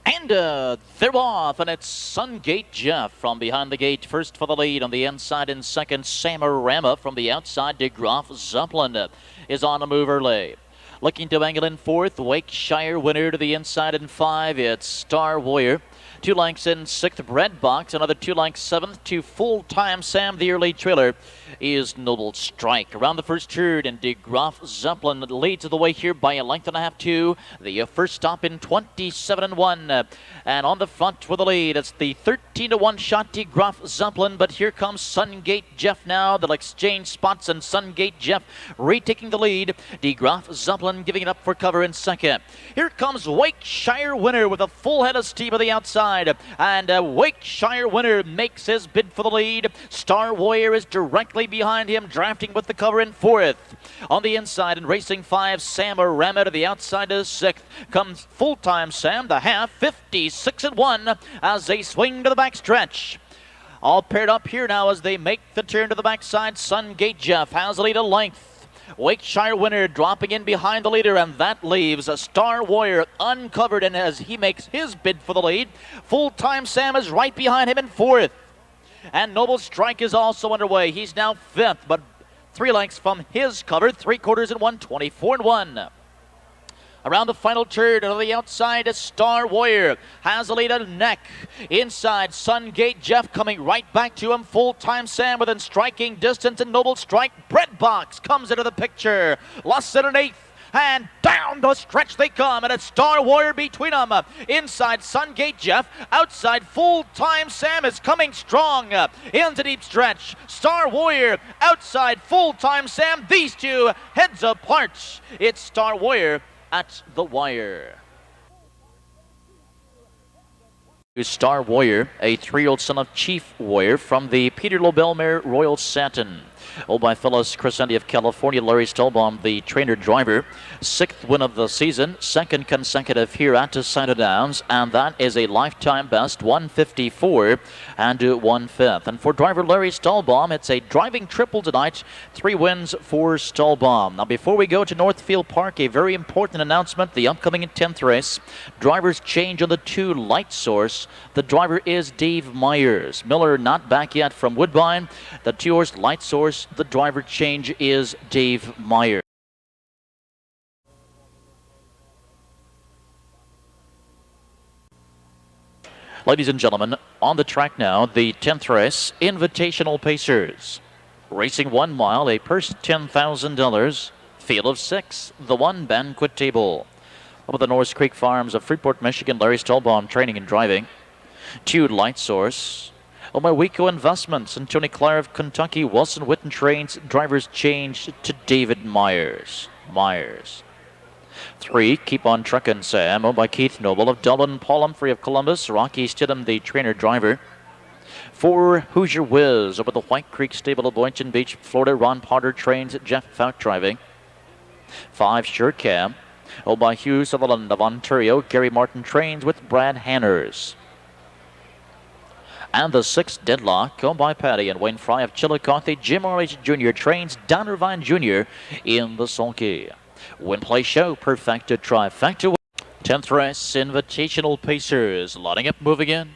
And they're off, and it's Sungate Jeff from behind the gate. First for the lead on the inside, and second SAM-A-RAMA from the outside. DeGraff Zeppelin is on a move early. Looking to angle in 4th, Wakeshire Winner to the inside in 5. It's Star Warrior. 2 lengths in 6th, Bread Box. Another 2 lengths 7th to Full-Time Sam. The early trailer is Noble Strike. Around the first turn, and DeGraff Zeppelin leads the way here by a length and a half to the first stop in 27-1. And on the front for the lead, it's the 13-1 shot, DeGraff Zeppelin. But here comes Sungate Jeff now. They'll exchange spots, and Sungate Jeff retaking the lead. DeGraff Zeppelin giving it up for cover in second. Here comes Wakeshire Winner with a full head of steam on the outside. And Wakeshire Winner makes his bid for the lead. Star Warrior is directly behind him, drafting with the cover in 4th. On the inside, and racing 5, SAM-A-RAMA to the outside is 6th. Comes Full-Time Sam, the half, 56-1 as they swing to the back stretch. All paired up here now as they make the turn to the backside. Sungate Jeff has the lead a length. Wakeshire Winner dropping in behind the leader, and that leaves a Star Warrior uncovered, and as he makes his bid for the lead, Full-Time Sam is right behind him in 4th. And Noble Strike is also underway. He's now 5th, but 3 lengths from his cover, 3/4 and 1, 24-1. Around the final turn, on the outside, Star Warrior has the lead at neck. Inside, Sungate Jeff coming right back to him. Full-Time Sam within striking distance, and Noble Strike. Bread Box comes into the picture. Lost in an 8th. And down the stretch they come, and it's Star Warrior between them. Inside, Sungate Jeff. Outside, Full-Time Sam is coming strong into deep stretch. Star Warrior outside, Full-Time Sam. These two heads apart. It's Star Warrior at the wire. Star Warrior, a 3-year-old son of Chief Warrior from the Peter Lobel mare Royal Satin. Owned by Phyllis Crescendi of California. Larry Stolbaum, the trainer driver. 6th win of the season, 2nd consecutive here at Scioto Downs, and that is a lifetime best, 154 and 1/5. And for driver Larry Stolbaum, it's a driving triple tonight, 3 wins for Stolbaum. Now before we go to Northfield Park, a very important announcement, the upcoming 10th race. Drivers change on the 2 Light Source. The driver is Dave Myers. Miller not back yet from Woodbine. The 2-horse Light Source, the driver change is Dave Myers. Ladies and gentlemen, on the track now, the 10th race, Invitational Pacers. Racing 1 mile, a purse $10,000, field of 6, the 1 banquet table. Up at the Norris Creek Farms of Freeport, Michigan, Larry Stolbaum training and driving. 2 Light Source. Oh, my Waco Investments and Tony Clare of Kentucky. Wilson Witten trains. Drivers changed to David Myers. 3 Keep On Truckin' Sam, owned by Keith Noble of Dublin. Paul Humphrey of Columbus. Rocky Stidham, the trainer driver. 4 Hoosier Whiz over the White Creek Stable of Boynton Beach, Florida. Ron Potter trains. Jeff FOUT driving. 5 Sure Cam, owned by Hugh Sutherland of Ontario. Gary Martin trains with Brad Hanners. And the 6th deadlock, owned by Patty and Wayne Fry of Chillicothe. Jim Orange Jr. trains Don Irvine Jr. in the sulky. Win, play, show, perfecta, trifecta. 10th race, Invitational Pacers, lining up, moving in.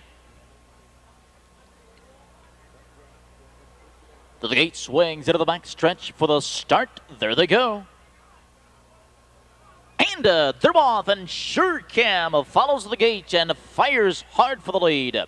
The gate swings into the back stretch for the start. There they go. And they're off, and SureCam follows the gate and fires hard for the lead.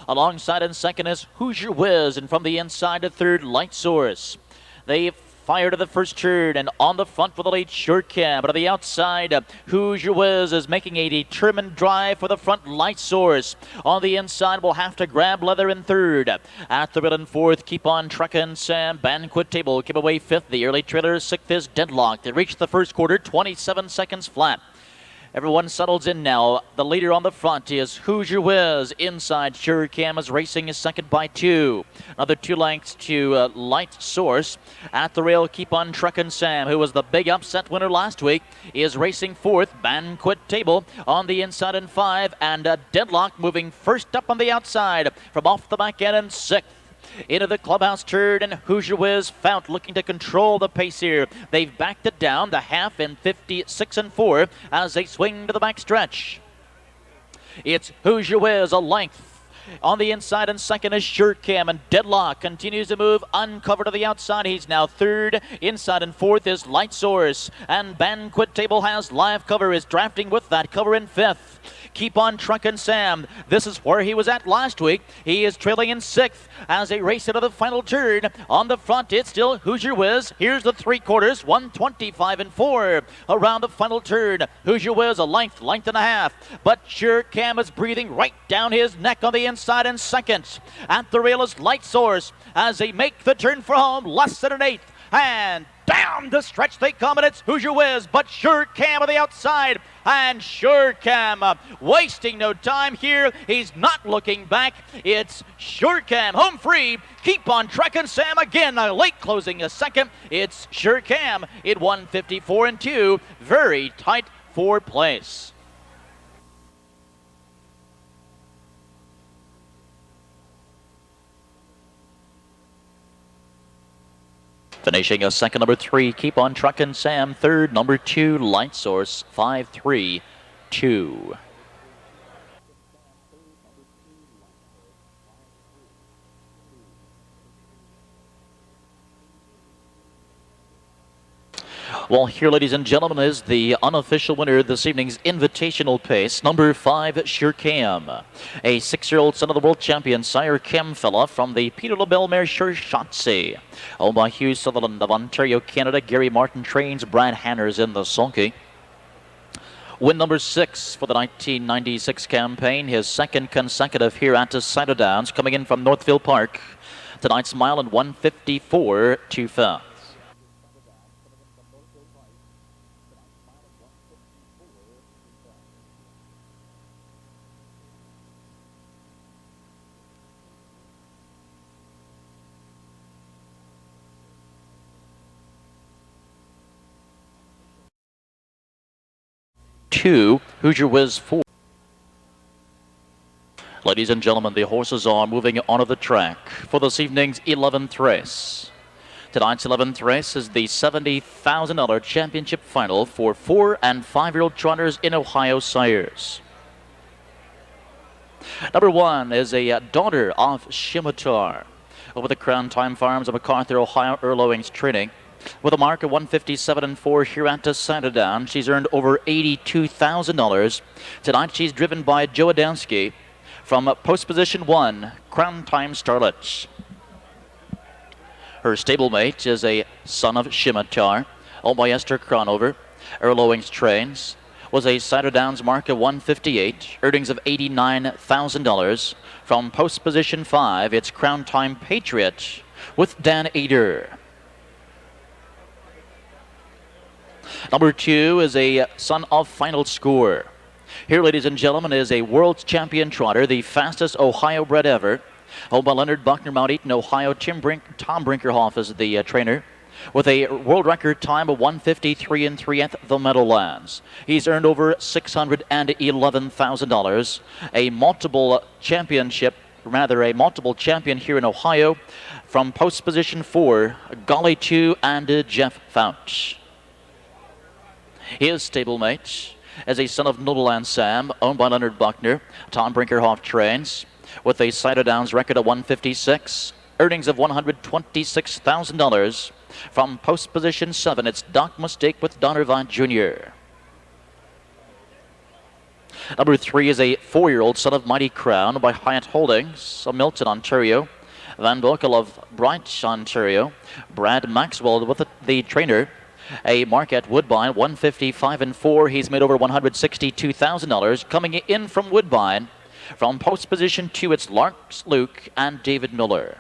Alongside in second is Hoosier Whiz, and from the inside to third, Light Source. They fire to the first turn, and on the front for the lead, SureCam. But on the outside, Hoosier Whiz is making a determined drive for the front, Light Source. On the inside, we'll have to grab Leather in third. At the middle in fourth, Keep On Truckin' Sam. Banquet Table give away fifth. The early trailer, sixth is Deadlock. They reach the first quarter, 27 seconds flat. Everyone settles in now. The leader on the front is Hoosier Whiz. Inside, SureCam is racing his second by 2. Another 2 lengths to Light Source. At the rail, Keep On Truckin' Sam, who was the big upset winner last week, is racing fourth. Banquet Table on the inside in 5. And Deadlock moving first up on the outside from off the back end in 6th. Into the clubhouse turn, and Hoosier Whiz FOUT looking to control the pace here. They've backed it down the half in 56 and 4 as they swing to the back stretch. It's Hoosier Whiz a length. On the inside and second is SureCam, and Deadlock continues to move uncovered to the outside. He's now third. Inside and fourth is Light Source, and Banquet Table has live cover, is drafting with that cover in 5th. Keep On Truckin' Sam. This is where he was at last week. He is trailing in 6th as they race into the final turn. On the front, it's still Hoosier Whiz. Here's the 3/4, 125 and 4. Around the final turn, Hoosier Whiz a length and a half. But SureCam is breathing right down his neck on the inside in second. At the rail is Light Source as they make the turn for home, less than an eighth. And down the stretch they come, and it's Hoosier Whiz, but SureCam on the outside. And SureCam wasting no time here. He's not looking back. It's SureCam home free. Keep On Truckin' Sam again. A late closing a second. It's SureCam in 154 and 2. Very tight for place. Finishing a second, number 3, Keep On Truckin' Sam. Third, number 2, Light Source, 5-3-2. Well, here, ladies and gentlemen, is the unofficial winner of this evening's invitational pace, number 5, SureCam. A 6-year-old son of the world champion, sire Camfella, from the Peter LaBelle mare Shotzi. Owned by Hugh Sutherland of Ontario, Canada. Gary Martin trains. Brad Hanners in the sulky. Win number 6 for the 1996 campaign. His second consecutive here at Scioto Downs, coming in from Northfield Park. Tonight's mile in 154 too fast. Hoosier Whiz 4. Ladies and gentlemen, the horses are moving onto the track for this evening's 11th race. Tonight's 11th race is the $70,000 championship final for 4- and 5-year-old trotters in Ohio sires. Number 1 is a daughter of Scimitar over the Crown Time Farms of MacArthur, Ohio, Earl Owings training. With a mark of 157 and 4 here at Scioto Downs, she's earned over $82,000. Tonight, she's driven by Joe Adamski from post position 1, Crown Time Starlet. Her stablemate is a son of Scimitar, owned by Esther Cronover. Earl Owings trains. Was a Scioto Downs mark of 158, earnings of $89,000. From post position 5, it's Crown Time Patriot with Dan ATER. Number 2 is a son of Final Score. Here, ladies and gentlemen, is a world champion trotter, the fastest Ohio bred ever. Owned by Leonard Buckner, Mount Eaton, Ohio. Tom Brinkerhoff is the trainer, with a world record time of 153 and 3 at the Meadowlands. He's earned over $611,000, a multiple championship rather a multiple champion here in Ohio. From post position 4, Golly 2 and Jeff FOUT. His stablemate is a son of Noodleland Sam, owned by Leonard Buckner. Tom Brinkerhoff trains with a Scioto Downs record of 156, earnings of $126,000. From post position 7, it's Doc Mistake with Donovan Jr. Number 3 is a 4-year-old son of Mighty Crown by Hyatt Holdings of Milton, Ontario. Van Boekel of Bright, Ontario. Brad Maxwell with the trainer. A Marquette Woodbine, 155-4. He's made over $162,000. Coming in from Woodbine. From post position 2, it's LARK'S, Luke, and David Miller.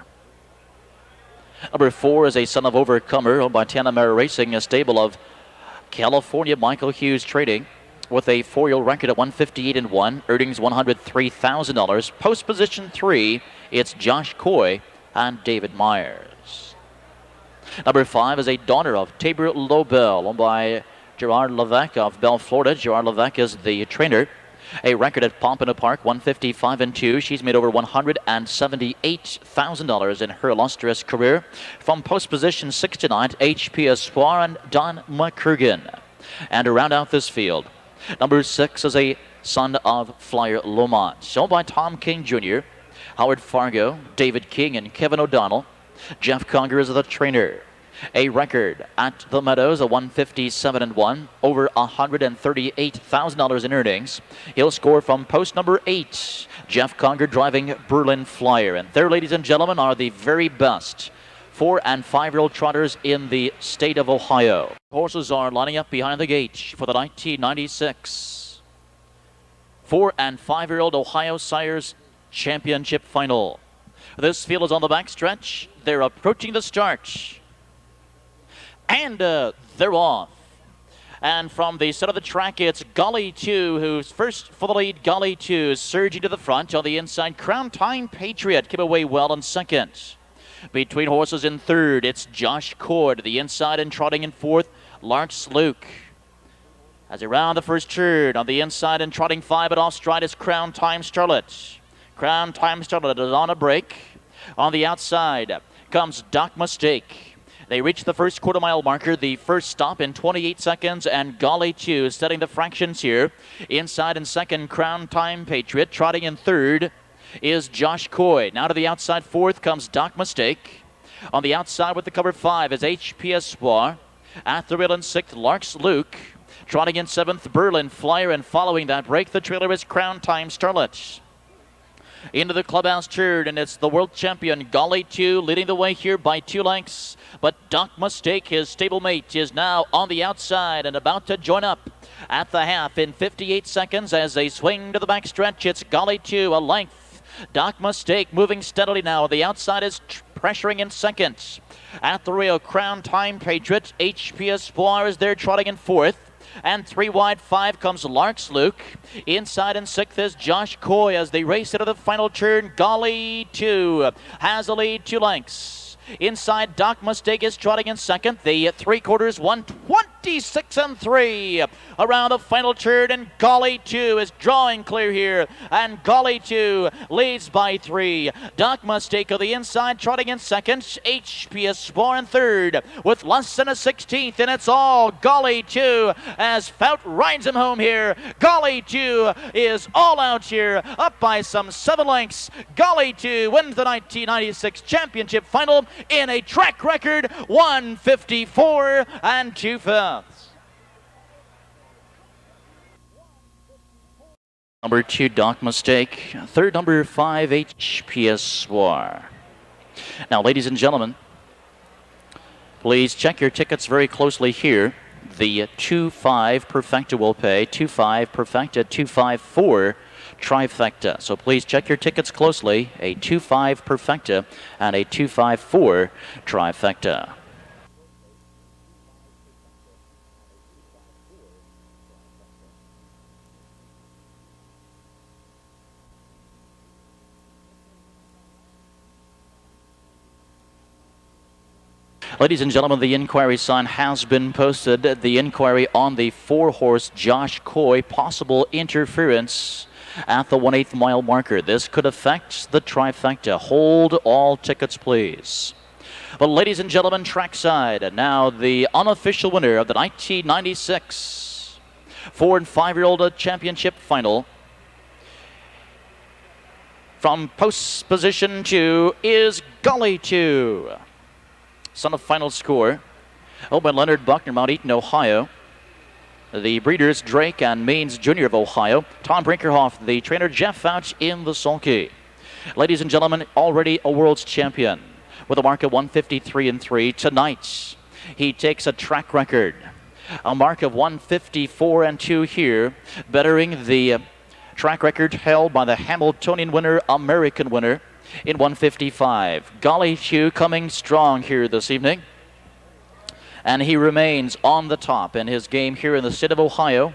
Number 4 is a son of Overcomer, owned by SAM-A-RAMA Racing, a stable of California Michael Hughes Trading, with a 4-year-old record at 158-1, earnings $103,000. Post position 3, it's Josh Coy and David Myers. Number 5 is a daughter of Tabor Lobel, owned by Gerard Levesque of Bell, Florida. Gerard Levesque is the trainer. A record at Pompano Park, 155-2. She's made over $178,000 in her illustrious career. From post position 6 to 9, HP Espoir and Don McCurgan. And to round out this field, number 6 is a son of Flyer Lomont, owned by Tom King Jr., Howard Fargo, David King, and Kevin O'Donnell. Jeff Conger is the trainer. A record at the Meadows, a 157-1, over $138,000 in earnings. He'll score from post number 8. Jeff Conger driving Berlin Flyer. And there, ladies and gentlemen, are the very best 4- and 5-year-old trotters in the state of Ohio. Horses are lining up behind the gate for the 1996 4- and 5-year-old Ohio Sires Championship Final. This field is on the backstretch. They're approaching the start. And they're off. And from the center of the track, it's Golly 2, who's first for the lead. Golly 2 is surging to the front. On the inside, Crown Time Patriot came away well in second. Between horses in third, it's Josh Coy to the inside, and trotting in fourth, LARK'S Luke. As around the first turn, on the inside and trotting 5 at off stride is Crown Time Starlet. Crown Time Starlet is on a break. On the outside comes Doc Mistake. They reach the first quarter-mile marker, the first stop in 28 seconds, and Golly 2 is setting the fractions here. Inside in second, Crown Time Patriot. Trotting in third is Josh Coy. Now to the outside fourth comes Doc Mistake. On the outside with the cover 5 is HP Espoir. At the rail in sixth, LARK'S Luke. Trotting in seventh, Berlin Flyer, and following that break, the trailer is Crown Time Starlet. Into the clubhouse turn, and it's the world champion Golly 2 leading the way here by 2 lengths. But Doc Mistake, his stablemate, is now on the outside and about to join up at the half in 58 seconds as they swing to the backstretch. It's Golly 2, a length. Doc Mistake moving steadily now. The outside is pressuring in second. At the rail, Crown Time Patriot. HP Espoir is there trotting in fourth. And 3 wide 5 comes LARK'S Luke. Inside in sixth is Josh Coy as they race into the final turn. Golly 2 has a lead 2 lengths. Inside, Doc Mistake is trotting in second. The 3/4, 126-3 around the final turn, and Golly 2 is drawing clear here, and Golly 2 leads by 3. Doc Mistake on the inside, trotting in second. HP Espoir in third with less than a 16th, and it's all Golly 2 as FOUT rides him home here. Golly 2 is all out here, up by some 7 lengths. Golly 2 wins the 1996 championship final in a track record 154 2/5. Number 2, Doc Mistake. Third, number 5, HP Espoir. Now, ladies and gentlemen, please check your tickets very closely here. The 2-5 Perfecta will pay, 2-5 Perfecta, 2-5-4 Trifecta. So please check your tickets closely. A 2-5 Perfecta and a 2-5-4 Trifecta. Ladies and gentlemen, the inquiry sign has been posted. The inquiry on the 4-horse Josh Coy, possible interference at the 1/8 mile marker. This could affect the trifecta. Hold all tickets, please. But ladies and gentlemen, trackside, and now the unofficial winner of the 1996 4- and 5-year-old championship final. From post position 2 is Gully 2. Son of final score. By Leonard Buckner, Mount Eaton, Ohio. The breeders, Drake and Means Jr. of Ohio. Tom Brinkerhoff, the trainer, Jeff FOUT in the sulky. Ladies and gentlemen, already a world's champion with a mark of 153-3. Tonight, he takes a track record. A mark of 154-2 here, bettering the track record held by the Hamiltonian winner, American winner, in 155. Golly Chew coming strong here this evening. And he remains on the top in his game here in the state of Ohio.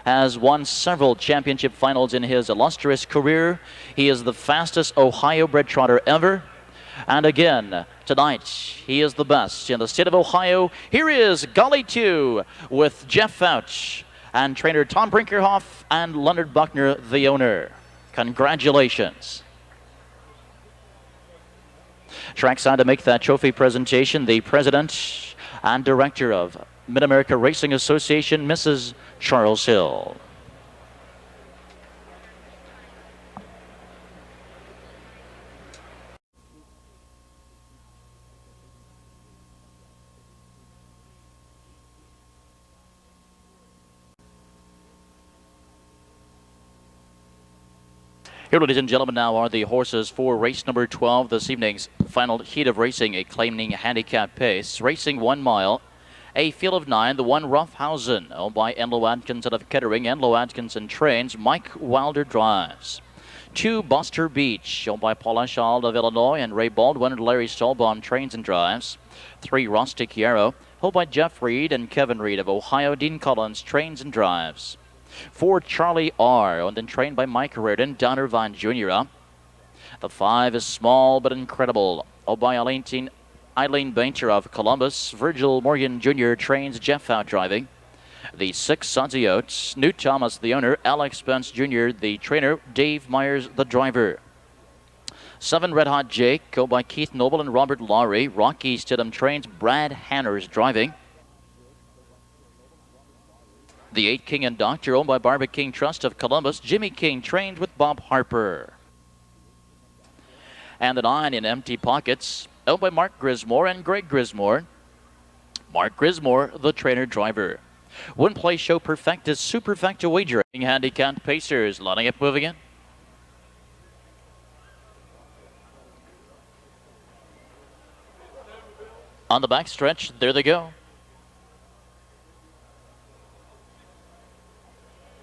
Has won several championship finals in his illustrious career. He is the fastest Ohio-bred trotter ever. And again, tonight, he is the best in the state of Ohio. Here is Golly 2 with Jeff FOUT and trainer Tom Brinkerhoff and Leonard Buckner, the owner. Congratulations. Trackside to make that trophy presentation, the president and director of Mid-America Racing Association, Mrs. Charles Hill. Here, ladies and gentlemen, now are the horses for race number 12, this evening's final heat of racing, a claiming handicap pace. Racing 1 mile, a field of 9, the 1 Roughhausen, owned by Enlo Atkinson of Kettering. Enlo Atkinson trains, Mike Wilder drives. 2 Buster Beach, owned by Paul Eschald of Illinois, and Ray Baldwin and Larry Stolbaum trains and drives. 3 Rustic Yarrow, owned by Jeff Reed and Kevin Reed of Ohio. Dean Collins trains and drives. 4 Charlie R, owned and trained by Mike Reardon, Donner Vine Jr. The 5 is Small but Incredible, owned by Eileen Bainter of Columbus. Virgil Morgan Jr. trains, Jeff FOUT driving. The 6 Sudsy Oats, Newt Thomas the owner, Alex Spence Jr. the trainer, Dave Myers the driver. 7 Red Hot Jake, owned by Keith Noble and Robert Lowry. Rocky Stidham trains, Brad Hanners driving. The 8 King and Doctor, owned by Barbara King Trust of Columbus. Jimmy King trained with Bob Harper. And the 9 in Empty Pockets, owned by Mark Grismore and Greg Grismore. Mark Grismore, the trainer driver. One play show perfectus, superfecta wagering. Handicap pacers, lining up, moving in. On the back stretch, there they go.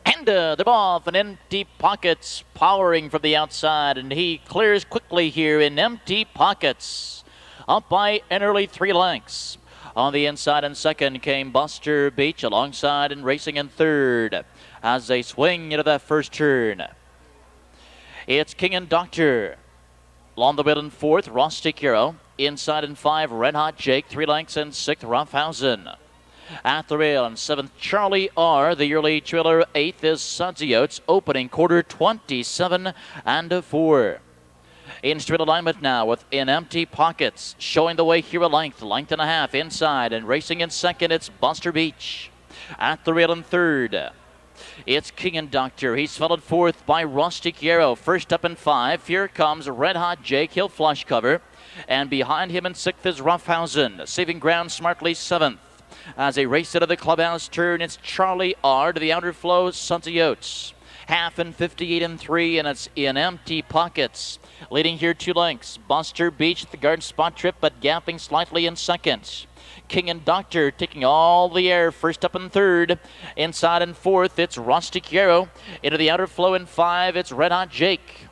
And they're off, and Empty Pockets powering from the outside, and he clears quickly here in Empty Pockets. Up by an early 3 lengths. On the inside in second came Buster Beach alongside and racing in third as they swing into that first turn. It's King and Doctor. Along the middle in fourth, Rustic Hero. Inside in 5, Red Hot Jake. 3 lengths in 6th, Roughhausen. At the rail in 7th, Charlie R. The early trailer. 8th is Sudsy Oats. Opening quarter 27-4. In straight alignment now with In Empty Pockets. Showing the way here a length and a half inside. And racing in second, it's Buster Beach. At the rail in third, it's King and Doctor. He's followed fourth by Rustic Yarrow. First up in 5, here comes Red Hot Jake. He'll flush cover. And behind him in 6th is Roughhausen. Saving ground smartly 7th. As they race out of the clubhouse turn, it's Charlie R. To the outer flow, Sudsy Oats. Half and 58-3, and it's In Empty Pockets. Leading here 2 lengths. Buster Beach, the guard spot trip, but gapping slightly in second. King and Doctor taking all the air. First up in third. Inside in fourth, it's Rustic Yarrow. Into the outer flow in 5, it's Red Hot Jake.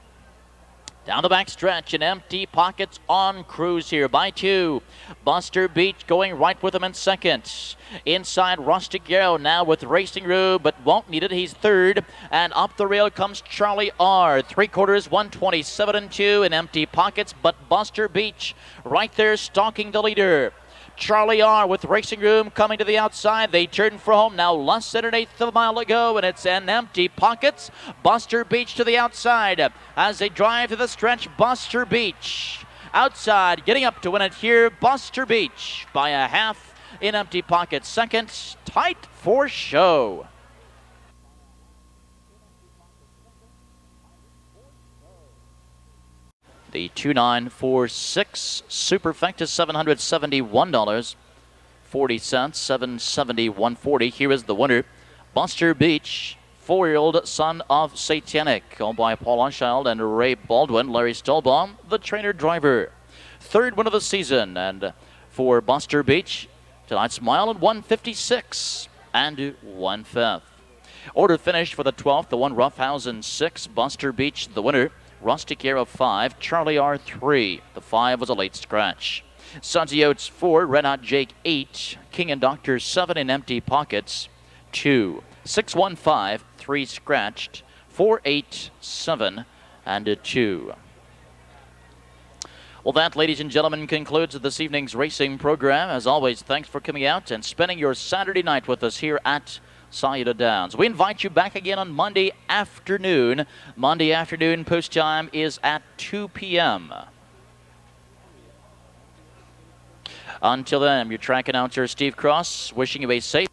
Down the back stretch, In Empty Pockets on cruise here by 2. Buster Beach going right with him in second. Inside, Rustic Yarrow now with racing room, but won't need it. He's third. And up the rail comes Charlie R. 3/4, 127-2 In Empty Pockets, but Buster Beach right there stalking the leader. Charlie R with Racing Room coming to the outside. They turn for home now, less than an eighth of a mile to go, and it's an empty pockets. Buster Beach to the outside as they drive to the stretch. Buster Beach outside, getting up to win it here. Buster Beach by a half in empty pockets. Second, tight for show. The 2946 Superfect is $771.40, $771.40. Here is the winner, Buster Beach, 4-year-old Son of Satanic, owned by Paul Oschild and Ray Baldwin. Larry Stolbaum, the trainer driver. Third win of the season, and for Buster Beach, tonight's mile at 1:56 and 1/5. Order finished for the 12th, the 1 Roughhausen 6, Buster Beach the winner. Rustic Arrow 5, Charlie R 3. The 5 was a late scratch. Sudsy Oats 4, Red Hot Jake 8, King and Doctor 7 in empty pockets 2. 615, 3 scratched, 487 and a 2. Well, that, ladies and gentlemen, concludes this evening's racing program. As always, thanks for coming out and spending your Saturday night with us here at Scioto Downs. We invite you back again on Monday afternoon. Monday afternoon post time is at 2 p.m. Until then, I'm your track announcer, Steve Cross, wishing you a safe